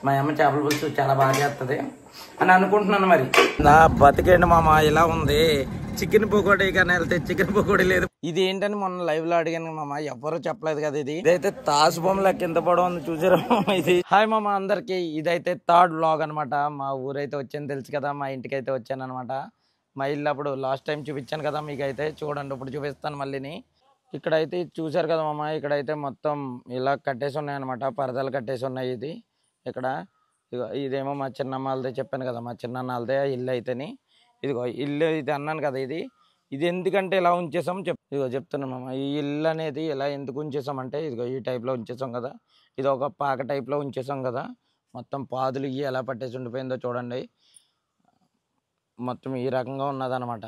మా అమ్మ చేపల పులుసు చాలా బాగా చేస్తుంది అని అనుకుంటున్నాను. మరి నా బతికేంటి మామ ఇలా ఉంది. చికెన్ పకోడీ కానీ వెళ్తే చికెన్ పకోడీ లేదు. ఇది ఏంటని మొన్న లైవ్ లో అడిగాను మామ, ఎవరు చెప్పలేదు కదా. ఇదైతే తాసు బొమ్మల కింద పడవ ఉంది చూసారా ఇది. హాయ్ మామ అందరికి, ఇదైతే థర్డ్ వ్లాగ్ అనమాట. మా ఊరైతే వచ్చాను తెలుసు కదా, మా ఇంటికి అయితే వచ్చాను అనమాట. మా ఇల్లు అప్పుడు లాస్ట్ టైం చూపించాను కదా మీకైతే, చూడండి ఇప్పుడు చూపిస్తాను మళ్ళీని. ఇక్కడైతే చూసారు కదా మామ, ఇక్కడైతే మొత్తం ఇలా కట్టేసి ఉన్నాయి అనమాట, పరదాలు కట్టేసి ఉన్నాయి. ఇది ఇక్కడ ఇదేమో మా చిన్నమ్మాలదే చెప్పాను కదా, మా చిన్నన్నాళ్ళదే ఇల్లు అయితేని. ఇదిగో ఇల్లు ఇది అన్నాను కదా, ఇది ఎందుకంటే ఇలా ఉంచేసాం ఇదిగో చెప్తున్నాం మామ. ఈ ఇల్లు అనేది ఇలా ఎందుకు ఉంచేసామంటే, ఇదిగో ఈ టైప్లో ఉంచేసాం కదా, ఇది ఒక పాక టైప్లో ఉంచేసాం కదా. మొత్తం పాదులు ఇవి ఎలా పట్టేసి ఉండిపోయిందో చూడండి, మొత్తం ఈ రకంగా ఉన్నదనమాట.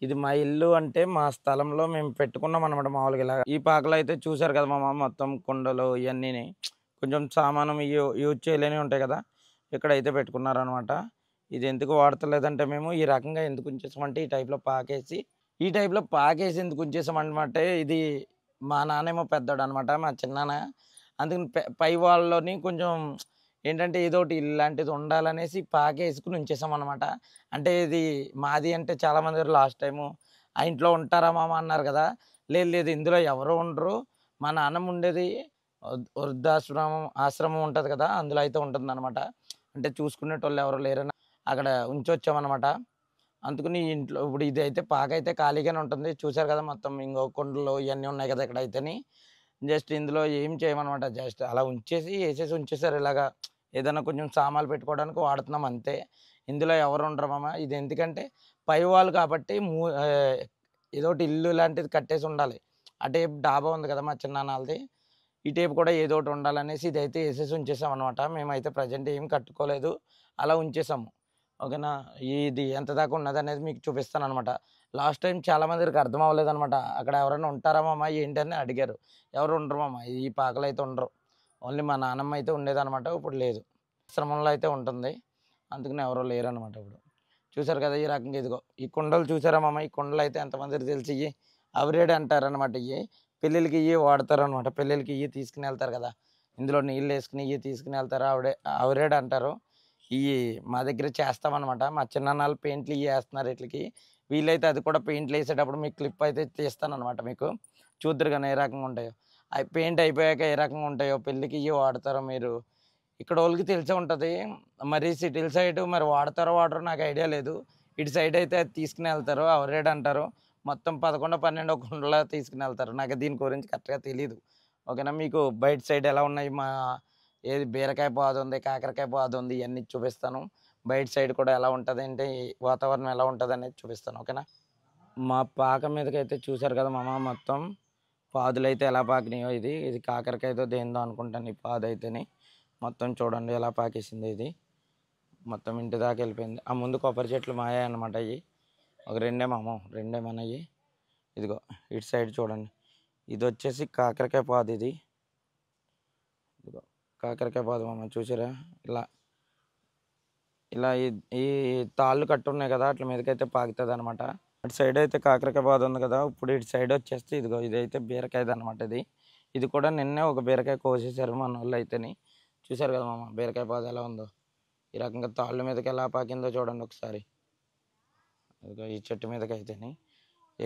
ఇది మా ఇల్లు అంటే మా స్థలంలో మేము పెట్టుకున్నాం అనమాట మామూలుగా. ఇలా ఈ పాకలో అయితే చూసారు కదా మామ, మొత్తం కుండలు ఇవన్నీ కొంచెం సామానం యూజ్ చేయలేని ఉంటాయి కదా, ఇక్కడైతే పెట్టుకున్నారనమాట. ఇది ఎందుకు వాడతలేదంటే మేము ఈ రకంగా ఎందుకు ఉంచేసామంటే, ఈ టైప్లో పాకేసి ఎందుకు ఉంచేసామన్నమాట. ఇది మా నాన్నేమో పెద్దోడు అనమాట, మా చిన్నాన్న. అందుకని పై వాళ్ళని కొంచెం ఏంటంటే ఏదో ఒకటి ఇలాంటిది ఉండాలనేసి పాకేసుకుని ఉంచేసాం అనమాట. అంటే ఇది మాది అంటే చాలామంది లాస్ట్ టైము ఆ ఇంట్లో ఉంటారా మామ అన్నారు కదా. లేదు ఇందులో ఎవరు ఉండరు, మా నాన్నమ్మ ఉండేది ఆశ్రమం ఉంటుంది కదా, అందులో అయితే ఉంటుంది అనమాట. అంటే చూసుకునేటోళ్ళు ఎవరు లేరని అక్కడ ఉంచొచ్చామన్నమాట. అందుకని ఇంట్లో ఇప్పుడు ఇది అయితే పాక అయితే ఖాళీగానే ఉంటుంది. చూసారు కదా మొత్తం ఇంకో కుండలు ఇవన్నీ ఉన్నాయి కదా ఇక్కడ అయితేని. జస్ట్ ఇందులో ఏం చేయమన్నమాట, జస్ట్ అలా వేసేసి ఉంచేసారు. ఇలాగా ఏదైనా కొంచెం సామాన్లు పెట్టుకోవడానికి వాడుతున్నాం అంతే. ఇందులో ఎవరు ఉండరు మామ. ఇది ఎందుకంటే పై వాళ్ళు కాబట్టి ఏదో ఒకటి ఇల్లు లాంటిది కట్టేసి ఉండాలి. ఆ టైప్ డాబా ఉంది కదా మా చిన్నాన్నది, ఈ టైప్ కూడా ఏదో ఒకటి ఉండాలనేసి ఇదైతే వేసేసి ఉంచేసాం అనమాట. మేమైతే ప్రజెంట్ ఏం కట్టుకోలేదు, అలా ఉంచేసాము. ఓకేనా, ఇది ఎంత దాకా ఉన్నది అనేది మీకు చూపిస్తాను అనమాట. లాస్ట్ టైం చాలా మందికి అర్థం అవ్వలేదు అనమాట. అక్కడ ఎవరైనా ఉంటారా మామ ఏంటని అడిగారు. ఎవరు ఉండరు మామ, ఈ పాకలు అయితే ఉండరు. ఓన్లీ మా నాన్నమ్మ అయితే ఉండేదన్నమాట, ఇప్పుడు లేదు. ఆశ్రమంలో అయితే ఉంటుంది, అందుకని ఎవరో లేరు అనమాట. ఇప్పుడు చూసారు కదా ఈ రకంగా. ఇదిగో ఈ కుండలు చూసారా మామ, ఈ కుండలు అయితే ఎంతమందికి తెలిసి ఇవి అవరేడ్ అంటారనమాట. ఇవి పెళ్ళిళ్ళకి ఇవి వాడతారు అనమాట. పెళ్ళిళ్ళకి ఇవి తీసుకుని వెళ్తారు కదా, ఇందులో నీళ్ళు వేసుకుని ఇవి తీసుకుని వెళ్తారు, అవరేడ్ అంటారు. ఇవి మా దగ్గర చేస్తామన్నమాట. మా చిన్ననాళ్ళు పెయింట్లు ఇవి వేస్తున్నారు వీటికి. వీళ్ళైతే అది కూడా పెయింట్లు వేసేటప్పుడు మీకు క్లిప్ అయితే తీస్తాను అనమాట, మీకు చూద్దరు కానీ ఏ రకంగా ఉంటాయో. అవి పెయింట్ అయిపోయాక ఏ రకంగా ఉంటాయో, పెళ్ళికి ఇవి వాడతారో మీరు ఇక్కడ వాళ్ళకి తెలిసే ఉంటుంది. మరి సిటీల సైడ్ మరి వాడతారో వాడరో నాకు ఐడియా లేదు. ఇటు సైడ్ అయితే అది తీసుకుని వెళ్తారు, అవరేడ్ అంటారు. మొత్తం 11, 12 కుండలా తీసుకుని వెళ్తారు. నాకు దీని గురించి కరెక్ట్గా తెలియదు. ఓకేనా, మీకు బయట సైడ్ ఎలా ఉన్నాయి, మా ఏది బీరకాయ పాదు ఉంది, కాకరకాయ పాదు ఉంది, ఇవన్నీ చూపిస్తాను. బయట సైడ్ కూడా ఎలా ఉంటుంది అంటే వాతావరణం ఎలా ఉంటుంది అనేది చూపిస్తాను. ఓకేనా, మా పాక మీదకి అయితే చూసారు కదా మామ, మొత్తం పాదులు అయితే ఎలా పాకినాయో. ఇది కాకరకాయతో దేందో అనుకుంటాను ఈ పాదు అయితేనే. మొత్తం చూడండి ఎలా పాకేసింది. ఇది మొత్తం ఇంటి దాకా వెళ్ళిపోయింది. ఆ ముందు కొబ్బరి చెట్లు మాయ అనమాట. అవి ఒక రెండే మనవి. ఇదిగో ఇటు సైడ్ చూడండి, ఇది వచ్చేసి కాకరకాయ పాదు. ఇదిగో కాకరకాయ పాదు మామ, చూసారా ఇలా ఇలా ఈ తాళ్ళు కట్టున్నాయి కదా, అట్ల మీదకైతే పాకుతుంది అనమాట. అటు సైడ్ అయితే కాకరకాయ పాదు ఉంది కదా, ఇప్పుడు ఇటు సైడ్ వచ్చేస్తే ఇదిగో ఇదైతే బీరకాయది అనమాట. ఇది కూడా నిన్నే ఒక బీరకాయ కోసేసారు మన వాళ్ళు అయితేని. చూసారు కదా మామ బీరకాయ పాదు ఎలా ఉందో, ఈ రకంగా తాళ్ళ మీదకి ఎలా పాకిందో చూడండి ఒకసారి. ఇదిగో ఈ చెట్టు మీదకి అయితేని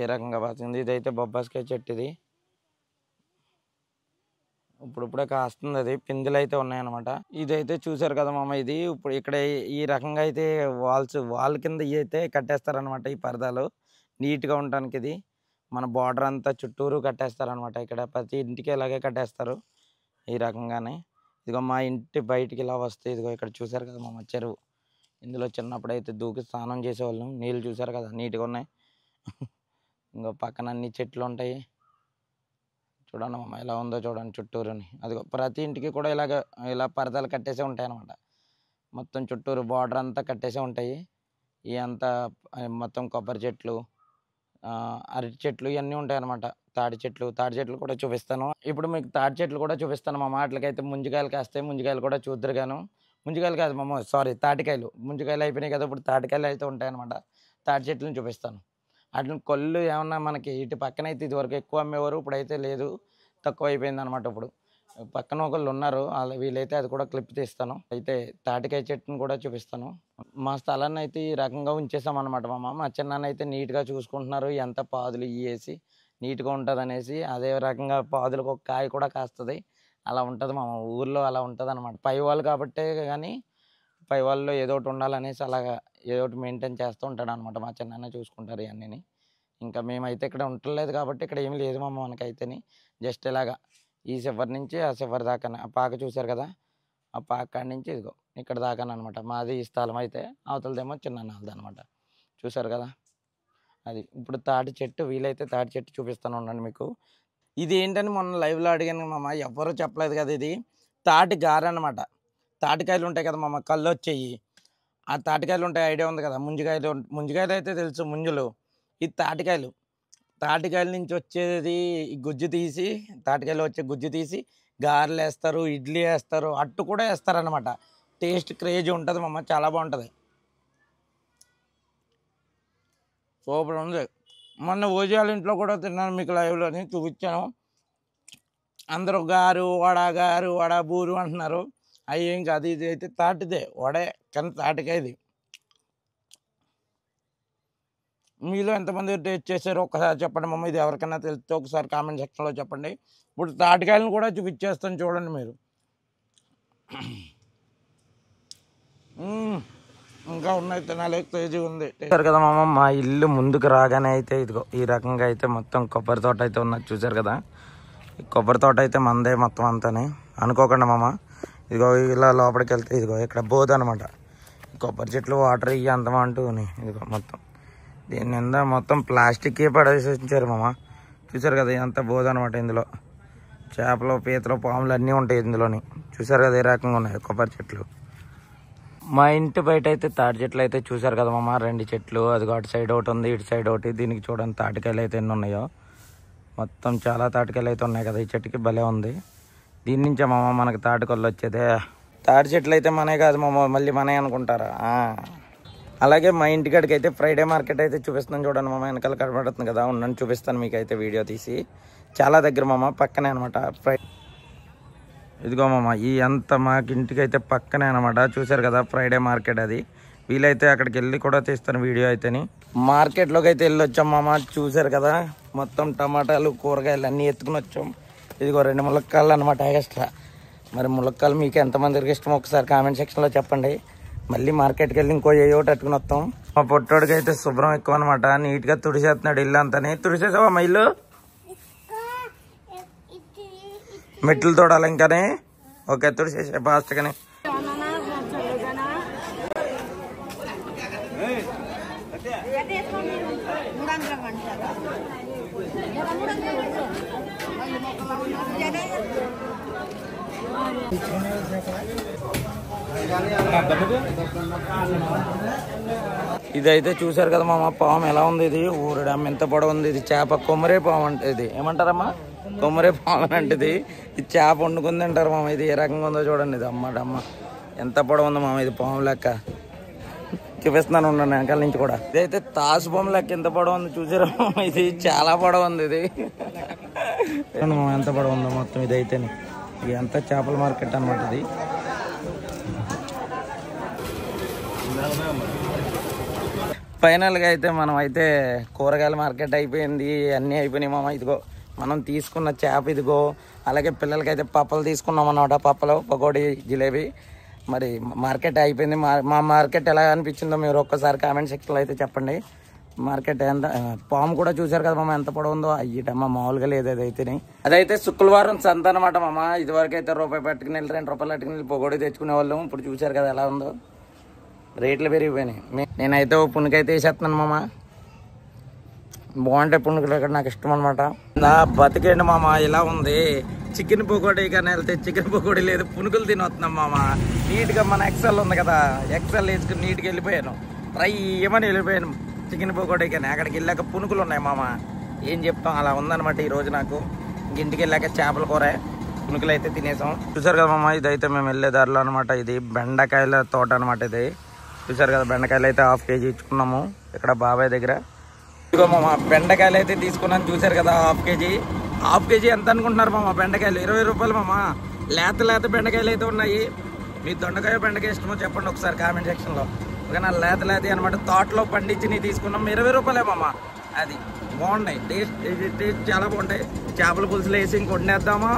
ఏ రకంగా పాకింది. ఇదైతే బొబ్బాస్కాయ చెట్టు. ఇప్పుడే కాస్తుంది, అది పిందులు అయితే ఉన్నాయన్నమాట. ఇదైతే చూసారు కదా మామ, ఇది ఇప్పుడు ఇక్కడ ఈ రకంగా అయితే వాల్ కింద ఇవి అయితే కట్టేస్తారనమాట. ఈ పరదాలు నీట్గా ఉండడానికి ఇది మన బార్డర్ అంతా చుట్టూరు కట్టేస్తారనమాట. ఇక్కడ ప్రతి ఇంటికి ఇలాగే కట్టేస్తారు ఈ రకంగానే. ఇదిగో మా ఇంటి బయటికి ఇలా వస్తే ఇదిగో ఇక్కడ చూసారు కదా మామ చెరువు. ఇందులో చిన్నప్పుడు అయితే దూకి స్నానం చేసేవాళ్ళం. నీళ్ళు చూసారు కదా నీట్గా ఉన్నాయి. ఇంకో పక్కన అన్ని చెట్లు ఉంటాయి. చూడండి మామ ఎలా ఉందో చూడండి చుట్టూరుని. అది ప్రతి ఇంటికి కూడా ఇలా పరదాలు కట్టేసే ఉంటాయి అనమాట. మొత్తం చుట్టూరు బార్డర్ అంతా కట్టేసే ఉంటాయి. ఈ అంతా మొత్తం కొబ్బరి చెట్లు, అరటి చెట్లు ఇవన్నీ ఉంటాయి అనమాట. తాడి చెట్లు కూడా చూపిస్తాను. ఇప్పుడు మీకు తాడి చెట్లు కూడా చూపిస్తాను మామ. వాటికైతే ముంజికాయలు కాస్తాయి, ముంజికాయలు కూడా చూద్దరు గాను. ముంజికాయలు కాదు మామ, సారీ తాటికాయలు. ముంజికాయలు అయిపోయినాయి కదా, ఇప్పుడు తాటికాయలు అయితే ఉంటాయన్నమాట. తాటి చెట్లను చూపిస్తాను. వాటిని కొల్లు ఏమన్నా మనకి ఇటు పక్కన అయితే ఇదివరకు ఎక్కువ అమ్మేవారు, ఇప్పుడైతే లేదు, తక్కువ అయిపోయింది అనమాట. ఇప్పుడు పక్కన ఒకళ్ళు ఉన్నారు, వీలైతే అది కూడా క్లిప్ తీస్తాను. అయితే తాటికాయ చెట్టుని కూడా చూపిస్తాను. మా స్థలాన్ని అయితే ఈ రకంగా ఉంచేసాం అనమాట. మా చిన్నాన్న అయితే నీట్గా చూసుకుంటున్నారు. ఎంత పాదులు వేసి నీట్గా ఉంటుంది అనేసి, అదే రకంగా పాదులకు ఒక కాయ కూడా కాస్తుంది. అలా ఉంటుంది మా ఊర్లో, అలా ఉంటుంది అనమాట. పై వాళ్ళు కాబట్టే కానీ పై వాళ్ళలో ఏదో ఒకటి ఉండాలనేసి అలాగా ఏదో ఒకటి మెయింటైన్ చేస్తూ ఉంటాడు అనమాట. మా చిన్నాన్న చూసుకుంటారు ఇవన్నీ. ఇంకా మేమైతే ఇక్కడ ఉండలేదు కాబట్టి ఇక్కడ ఏమి లేదు మనకైతేని. జస్ట్ ఇలాగా ఈ చివరి నుంచి ఆ చివరి దాకా ఆ పాక చూశారు కదా, ఆ పాక కాడి నుంచి ఇదిగో ఇక్కడ దాకానమాట మాది ఈ స్థలం. అయితే అవతలదేమో చిన్నది అనమాట. చూశారు కదా, అది. ఇప్పుడు తాటి చెట్టు, వీలైతే తాటి చెట్టు చూపిస్తాను ఉండండి మీకు. ఇది ఏంటని మొన్న లైవ్లో అడిగాను ఎవరూ చెప్పలేదు కదా. ఇది తాటి గార అనమాట. తాటికాయలు ఉంటాయి కదా కళ్ళు వచ్చేయి. ఆ తాటికాయలు ఉంటాయి, ఐడియా ఉంది కదా. ముంజికాయలు అయితే తెలుసు, ముంజులు. ఇది తాటికాయలు. తాటికాయల నుంచి వచ్చేది గుజ్జు తీసి, తాటికాయలు వచ్చే గుజ్జు తీసి గారెలు వేస్తారు, ఇడ్లీ వేస్తారు, అట్టు కూడా వేస్తారనమాట. టేస్ట్ క్రేజీ ఉంటుంది చాలా బాగుంటుంది. సూపర్ ఉంది. మొన్న ఓజాల ఇంట్లో కూడా తిన్నాను, మీకు లైవ్లోని చూపించాను. అందరూ వడ బూరు అంటున్నారు. అవి ఏం కాదు, ఇది అయితే తాటిదే వడే, కానీ తాటికాయది. మీలో ఎంతమంది టేస్ట్ చేశారో ఒకసారి చెప్పండి ఇది ఎవరికైనా తెలిస్తే ఒకసారి కామెంట్ సెక్షన్లో చెప్పండి. ఇప్పుడు తాటికాయలను కూడా చూపించేస్తాను చూడండి మీరు. ఇంకా ఉన్నాయి, తినాలి, క్రేజీ ఉంది. చూసారు కదా మా ఇల్లు ముందుకు రాగానే అయితే ఇదిగో ఈ రకంగా అయితే మొత్తం కొబ్బరి తోట అయితే ఉన్నది. చూసారు కదా, ఈ కొబ్బరి తోట అయితే మందే మొత్తం అంతానే అనుకోకుండా ఇదిగో ఇలా లోపలికి వెళ్తే ఇదిగో ఇక్కడ బోధ అనమాట. కొబ్బరి చెట్లు వాటర్ ఇవి అంతమంటూ ఇదిగో మొత్తం దీని నిండా మొత్తం ప్లాస్టిక్ పడేసి ఉంచారు చూసారు కదా, ఎంత బోధ అనమాట. ఇందులో చేపలు, పీతలు, పాములు అన్నీ ఉంటాయి ఇందులోని. చూసారు కదా ఏ రకంగా ఉన్నాయి కొబ్బరి చెట్లు. మా ఇంటి బయట అయితే తాటి చెట్లు అయితే చూసారు కదా 2 చెట్లు. అది అటు సైడ్ ఒకటి ఉంది, ఇటు సైడ్ ఒకటి. దీనికి చూడండి తాటికాయలు అయితే ఎన్ని ఉన్నాయో. మొత్తం చాలా తాటికాయలు అయితే ఉన్నాయి కదా. ఈ చెట్టుకి భలే ఉంది. దీని నుంచే మనకి తాటికొల్లు వచ్చేదే. తాటి చెట్లు అయితే మనే కాదు మళ్ళీ మనే అనుకుంటారా. అలాగే మా ఇంటికాడికి అయితే ఫ్రైడే మార్కెట్ అయితే చూపిస్తున్నాను చూడండి వెనకాల కనబడుతుంది కదా. ఉండండి చూపిస్తాను మీకు అయితే వీడియో తీసి. చాలా దగ్గర పక్కనే అనమాట. ఇదిగో ఈ అంత మాకు ఇంటికి అయితే పక్కనే అనమాట. చూసారు కదా ఫ్రైడే మార్కెట్ అది. వీలైతే అక్కడికి వెళ్ళి కూడా తీస్తాను వీడియో అయితేని. మార్కెట్లోకి అయితే వెళ్ళి వచ్చాం చూసారు కదా, మొత్తం టమాటాలు, కూరగాయలు అన్నీ ఎత్తుకుని వచ్చాం. ఇదిగో 2 ములక్కాయలు అనమాట ఎక్స్ట్రా. మరి ములక్కాయలు మీకు ఎంతమందికి ఇష్టం ఒకసారి కామెంట్ సెక్షన్లో చెప్పండి. మళ్ళీ మార్కెట్కి వెళ్ళి ఇంకో ఒకటి అట్టుకుని వస్తాం. మా పొట్టోడికి అయితే శుభ్రం ఎక్కువ అనమాట. నీట్గా తుడిసేస్తున్నాడు ఇల్లు అంతానే. తుడిసేసావా మా ఇల్లు? మెట్లు తోడాలి ఇంకానే. ఓకే తుడిసేసా ఫాస్ట్గానే. ఇదైతే చూసారు కదా పాము ఎలా ఉంది. ఇది ఊరడమ్మ ఎంత పొడవు ఉంది. ఇది చేప కొమ్మరే పాము అంటే ఇది ఏమంటారమ్మా, కొమ్మరే పాము అంటే ఇది చేప వండుకుంది అంటారు ఇది ఏ రకంగా ఉందో చూడండి. ఇది అమ్మ ఎంత పొడవు ఉంది ఇది పాము లెక్క. చూపిస్తున్నాను ఉండండి వెనకాల నుంచి కూడా. ఇదైతే తాసు పాము లెక్క ఎంత పొడవు ఉంది చూసారా. ఇది చాలా పొడవు ఉంది. ఇది ఎంత పొడవు ఉందో మొత్తం. ఇదైతే ఇది అంతా చేపల మార్కెట్ అనమాట. ఇది ఫైనల్గా అయితే మనం అయితే కూరగాయల మార్కెట్ అయిపోయింది, అన్నీ అయిపోయినాయి ఇదిగో మనం తీసుకున్న చేప ఇదిగో. అలాగే పిల్లలకైతే పప్పలు తీసుకున్నాం అన్నమాట. పప్పలు, పకోడీ, జిలేబీ. మరి మార్కెట్ అయిపోయింది. మా మార్కెట్ ఎలా అనిపించిందో మీరు ఒక్కసారి కామెంట్ సెక్షన్లో అయితే చెప్పండి. మార్కెట్ ఎంత. పాము కూడా చూసారు కదా ఎంత పొడవు ఉందో. అయ్యటమ్మ మామూలుగా లేదు. అదైతే శుక్రవారం సంత అనమాట ఇదివరకు అయితే రూపాయి పట్టుకుని వెళ్ళి 2 రూపాయలు పట్టుకుని పకోడీ తెచ్చుకునే వాళ్ళం. ఇప్పుడు చూసారు కదా ఎలా ఉందో. రేట్లు పెరిగిపోయినాయి. నేనైతే ఓ పుణ్యకైతే వేసేస్తున్నాను బాగుంటాయి పుణ్యకులు. ఇక్కడ నాకు ఇష్టం అనమాట. నా బతికేండి ఇలా ఉంది. చికెన్ పకోడీ కానీ వెళ్తే చికెన్ పకోడీ లేదు, పునుకులు తినొస్తున్నాం నీట్గా మన ఎక్సెల్ ఉంది కదా, ఎక్సెల్ వేసుకుని నీట్గా వెళ్ళిపోయాను. ట్రై ఏమని వెళ్ళిపోయాను చికెన్ పకోడీ కానీ. అక్కడికి వెళ్ళాక పునుకులు ఉన్నాయి ఏం చెప్తాం, అలా ఉందన్నమాట ఈరోజు నాకు. ఇంటికి వెళ్ళాక చేపల కూర, పునుకులు అయితే తినేసాం. చూసారు కదా ఇదైతే మేము వెళ్ళే దారిలో అనమాట. ఇది బెండకాయల తోట అనమాట. ఇది చూసారు కదా, బెండకాయలు అయితే 1/2 కేజీ ఇచ్చుకున్నాము ఇక్కడ బాబాయ్ దగ్గర. ఇదిగో బెండకాయలు అయితే తీసుకున్నాను చూసారు కదా 1/2 కేజీ. హాఫ్ కేజీ ఎంత అనుకుంటున్నారు మామ బెండకాయలు? 20 రూపాయలు మామ. లేత బెండకాయలు అయితే ఉన్నాయి. మీ దొండకాయ బెండకాయ ఇష్టమో చెప్పండి ఒకసారి కామెంట్ సెక్షన్లో. ఓకేనా? లేత అనమాట, తోటలో పండించి తీసుకున్నాం. 20 రూపాయలే మామ. అది బాగున్నాయి, టేస్ట్ చాలా బాగుంటాయి. చేపల పులుసులు వేసి ఇంక వండేద్దామా.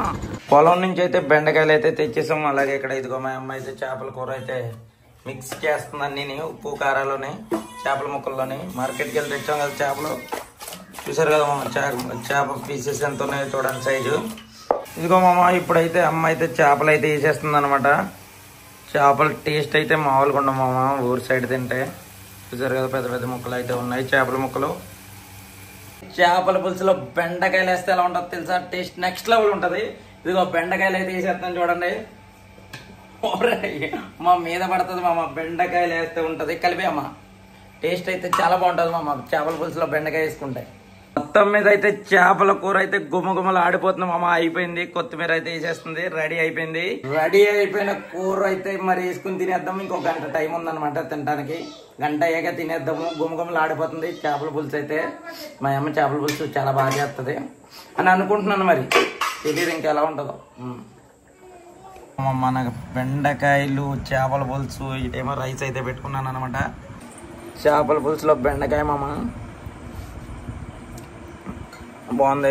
పొలం నుంచి అయితే బెండకాయలు అయితే తెచ్చేసాం. అలాగే ఇక్కడ ఇదిగో మా అమ్మ అయితే చేపల కూర అయితే మిక్స్ చేస్తుందని నేను ఉప్పు కారాలోని చేపల ముక్కల్లోని. మార్కెట్కి వెళ్ళి తెచ్చాం కదా చేపలు. చూసారు కదా మామ చేప పీసెస్ ఎంత ఉన్నాయో చూడండి సైజు. ఇదిగో మామ ఇప్పుడైతే అమ్మ అయితే చేపలు అయితే వేసేస్తుంది అనమాట. చేపల టేస్ట్ అయితే మామూలుగా ఉండవు మామ ఊరు సైడ్ తింటే. చూసారు కదా పెద్ద ముక్కలు అయితే ఉన్నాయి చేపల ముక్కలు. చేపల పులుసులో బెండకాయలు వేస్తే ఎలా ఉంటుంది తెలుసా? టేస్ట్ నెక్స్ట్ లెవెల్ ఉంటుంది. ఇదిగో బెండకాయలు అయితే వేసేస్తాను చూడండి. మా మీద పడుతుంది మామ, బెండకాయలు వేస్తే ఉంటుంది కలిపి అమ్మ. టేస్ట్ అయితే చాలా బాగుంటుంది మామ చేపల పులుసులో బెండకాయ వేసుకుంటే. మొత్తం మీద అయితే చేపల కూర అయితే గుమ్మగుమ్మలు ఆడిపోతుంది మామ. అయిపోయింది, కొత్తిమీర అయితే వేసేస్తుంది, రెడీ అయిపోయింది. రెడీ అయిపోయిన కూర అయితే మరి వేసుకుని తినేద్దాం. ఇంకో గంట టైం ఉందన్నమాట తినడానికి. గంట అయ్యాక తినేద్దాము. గుమ్మగుమ్మలు ఆడిపోతుంది చేపల పులుసు అయితే. మా అమ్మ చేపల పులుసు చాలా బాగా చేస్తుంది అని అనుకుంటున్నాను. మరి తెలియదు ఇంకెలా ఉంటుందో. మన బెండకాయలు చేపల పులుసు ఇటేమో రైస్ అయితే పెట్టుకున్నాను అనమాట. చేపల పులుసులో బెండకాయ మామ బాగుంది.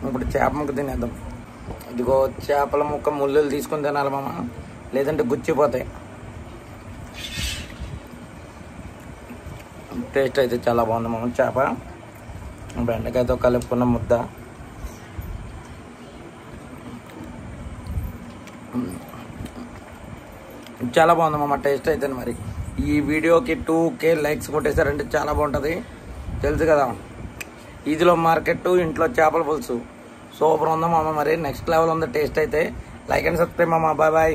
ఇప్పుడు చేప ముక్క తినేద్దాం. ఇదిగో చేపల ముక్క ముళ్ళులు తీసుకుని తినాలి మామ, లేదంటే గుచ్చిపోతాయి. టేస్ట్ అయితే చాలా బాగుంది మామ. చేప బెండకాయతో కలుపుకున్న ముద్ద చాలా బాగుంది మామ టేస్ట్ అయితే. మరి ఈ వీడియోకి 2K లైక్స్ కొట్టేశారంటే చాలా బాగుంటుంది. తెలుసు కదా ఈజీలో మార్కెట్, ఇంట్లో చేపల పులుసు సూపర్ ఉందా మామ. మరి నెక్స్ట్ లెవెల్ ఉంది టేస్ట్ అయితే. లైక్ అండ్ సబ్స్క్రైబ్ మామ. Bye bye.